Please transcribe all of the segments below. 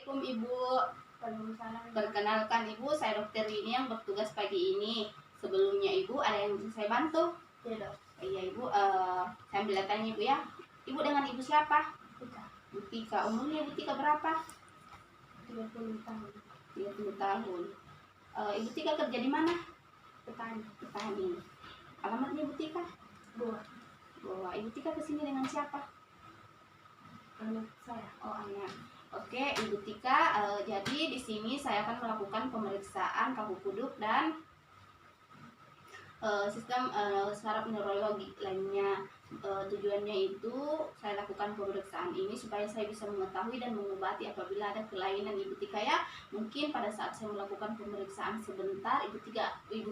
Assalamualaikum Ibu. Perkenalkan Ibu, saya Dokter Rini yang bertugas pagi ini. Sebelumnya Ibu, ada yang bisa saya bantu? Iya dok. Iya Ibu, saya ambil datanya Ibu ya. Ibu dengan Ibu siapa? Bu Tika. Umurnya Ibu Tika berapa? 30 tahun. 30 tahun. Ibu Tika kerja di mana? Petani. Petani. Alamatnya Ibu Tika? Goa. Ibu Tika kesini dengan siapa? Anak saya. Oh, anak. Oke, Ibu Tika, jadi di sini saya akan melakukan pemeriksaan kaku kuduk dan sistem saraf neurologi lainnya. Tujuannya itu saya lakukan pemeriksaan ini supaya saya bisa mengetahui dan mengobati apabila ada kelainan Ibu Tika ya. Mungkin pada saat saya melakukan pemeriksaan sebentar, Ibu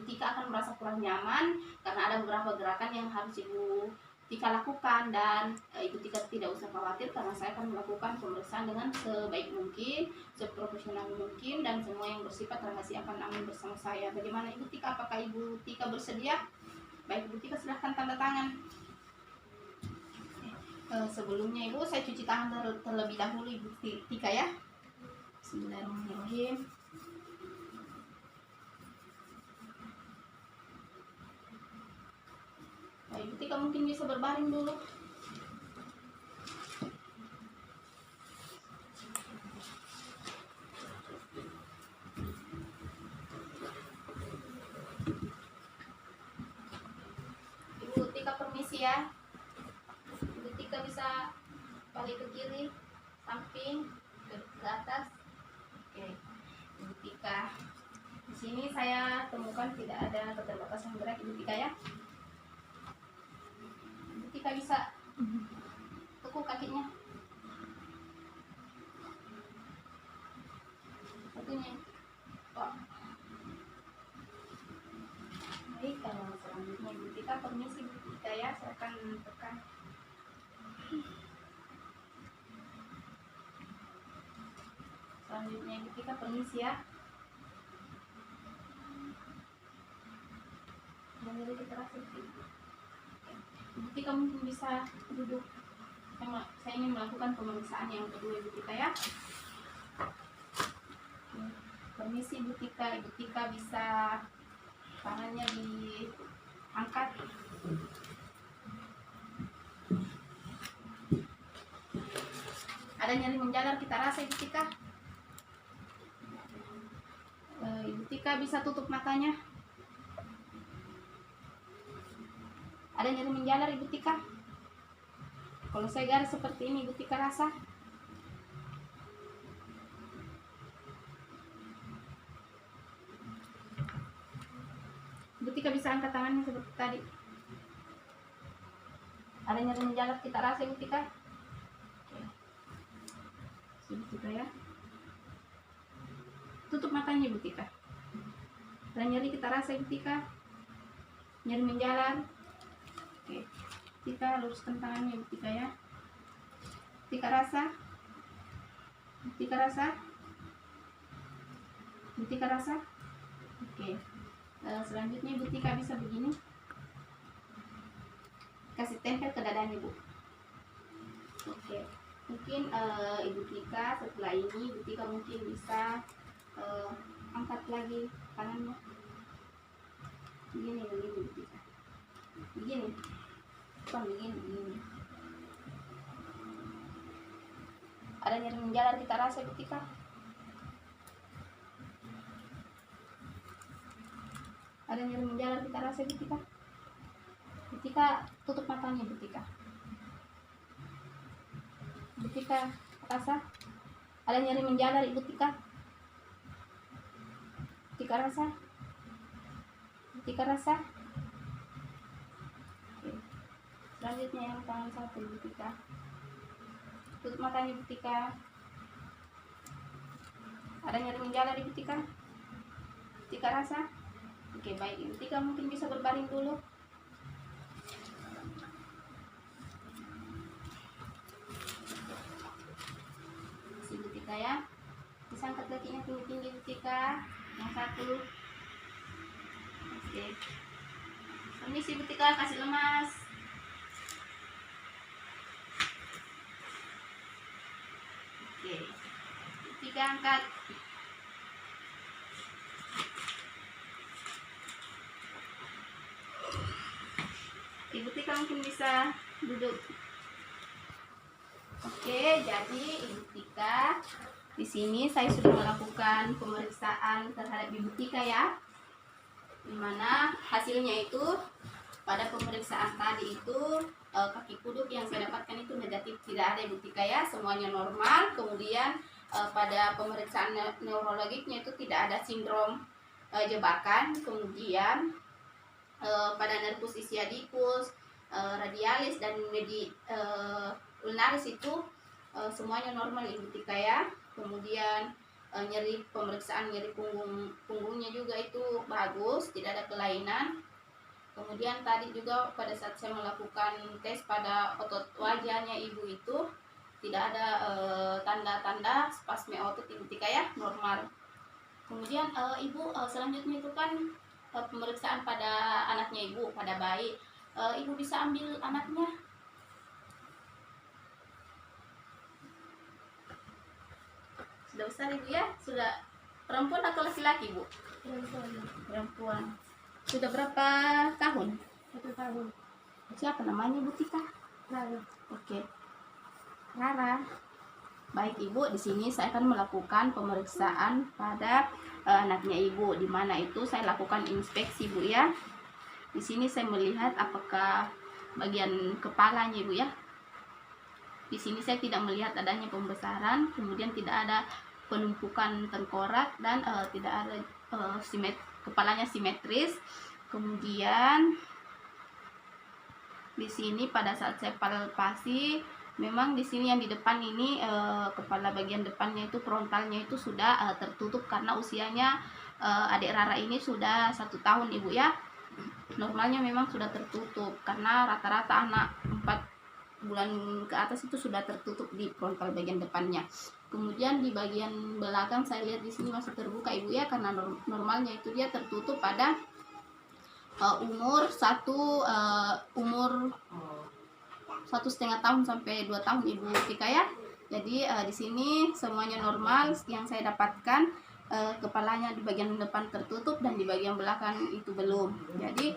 Tika akan merasa kurang nyaman karena ada beberapa gerakan yang harus Ibu Tika lakukan, dan Ibu Tika tidak usah khawatir karena saya akan melakukan pemeriksaan dengan sebaik mungkin, seprofesional mungkin, dan semua yang bersifat rahasia akan aman bersama saya. Bagaimana Ibu Tika? Apakah Ibu Tika bersedia? Baik Ibu Tika, silahkan tanda tangan. Sebelumnya Ibu, saya cuci tangan terlebih dahulu Ibu Tika ya. Bismillahirrahmanirrahim. Ibu Tika mungkin bisa berbaring dulu. Ibu Tika permisi ya. Ibu Tika bisa balik ke kiri, samping, ke atas. Oke, Ibu Tika. Di sini saya temukan tidak ada keterbatasan gerak Ibu Tika ya. Ibu Tika bisa tekuk kakinya. Satunya. Oh. Baik, kalau selanjutnya Ibu Tika permisi Ibu Tika ya, saya akan tekan. Selanjutnya Ibu Tika permisi ya. Jadi kita rasa Ibu Tika mungkin bisa duduk. Saya ingin melakukan pemeriksaan yang kedua Ibu Tika ya. Permisi Ibu Tika. Ibu Tika bisa tangannya diangkat. Ada nyeri menjalar kita rasa Ibu Tika. Ibu Tika bisa tutup matanya. Ada nyeri menjalar Ibu Tika. Kalau saya garis seperti ini Ibu Tika rasa. Ibu Tika bisa angkat tangannya seperti tadi. Ada nyeri menjalar kita rasa Ibu Tika. Ibu Tika ya. Tutup matanya Ibu Tika. Ada nyeri kita rasa Ibu Tika. Nyeri menjalar. Oke, Tika luruskan tangannya Ibu Tika ya. Tika rasa. Tika rasa. Ibu Tika rasa. Oke. Selanjutnya Ibu Tika bisa begini. Kasih tempel ke dadanya Ibu. Oke. Mungkin Ibu Tika setelah ini Ibu Tika mungkin bisa angkat lagi tangannya. Begini Ibu Tika. Begini. Bukan begini. Ada nyeri menjalar kita rasa Ibu Tika. Ada nyeri menjalar kita rasa Ibu Tika. Ibu Tika tutup matanya Ibu Tika. Ibu Tika rasa. Ada nyeri menjalar Ibu Tika. Tika rasa. Ibu Tika rasa. Selanjutnya yang tangan satu Ibu Tika. Tutup matanya Ibu Tika. Ada nyeri menjalar Ibu Tika. Tika rasa. Oke, baik Ibu Tika mungkin bisa berbaring dulu. Ibu Tika ya. Bisa angkat kakinya tinggi-tinggi Ibu Tika. Yang satu. Oke. Permisi Ibu Tika, kasih lemas. Oke. Tika angkat. Ibu Tika mungkin bisa duduk. Oke, jadi Ibu Tika, di sini saya sudah melakukan pemeriksaan terhadap Ibu Tika ya, dimana hasilnya itu pada pemeriksaan tadi itu kaki kuduk yang saya dapatkan itu negatif, tidak ada Ibu Tika ya, semuanya normal. Kemudian pada pemeriksaan neurologiknya itu tidak ada sindrom jebakan. Kemudian pada nervus ischiadicus, radialis dan ulnaris itu semuanya normal Ibu Tika ya. Kemudian nyeri, pemeriksaan nyeri punggungnya juga itu bagus, tidak ada kelainan. Kemudian tadi juga pada saat saya melakukan tes pada otot wajahnya ibu itu tidak ada tanda-tanda spasme otot Ibu Tika ya, normal. Kemudian ibu selanjutnya itu kan pemeriksaan pada anaknya ibu, pada bayi. Ibu bisa ambil anaknya. Sudah besar ibu ya? Sudah perempuan atau laki-laki bu? Perempuan. Sudah berapa tahun? 1 tahun. Siapa namanya Ibu Tika? Rara. Oke. Rara. Baik Ibu, di sini saya akan melakukan pemeriksaan pada anaknya Ibu, di mana itu saya lakukan inspeksi Bu ya. Di sini saya melihat apakah bagian kepalanya Ibu ya. Di sini saya tidak melihat adanya pembesaran, kemudian tidak ada penumpukan tengkorak dan tidak ada kepalanya simetris. Kemudian di sini pada saat saya palpasi, memang di sini yang di depan ini kepala bagian depannya itu frontalnya itu sudah tertutup karena usianya adik Rara ini sudah 1 tahun Ibu ya. Normalnya memang sudah tertutup karena rata-rata anak 4 bulan ke atas itu sudah tertutup di frontal bagian depannya. Kemudian di bagian belakang saya lihat di sini masih terbuka Ibu ya, karena normalnya itu dia tertutup pada umur 1,5 tahun sampai 2 tahun Ibu Tika ya. Jadi di sini semuanya normal yang saya dapatkan. Kepalanya di bagian depan tertutup dan di bagian belakang itu belum. Jadi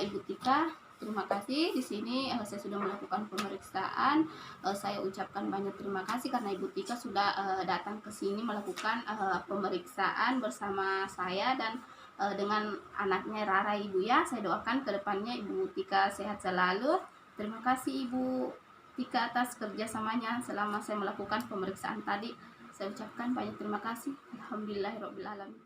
Ibu Tika, terima kasih. Di sini saya sudah melakukan pemeriksaan. Saya ucapkan banyak terima kasih karena Ibu Tika sudah datang ke sini melakukan pemeriksaan bersama saya dan dengan anaknya Rara Ibu ya. Saya doakan ke depannya Ibu Tika sehat selalu. Terima kasih Ibu Tika atas kerjasamanya selama saya melakukan pemeriksaan tadi. Saya ucapkan banyak terima kasih. Alhamdulillahirobbilalamin.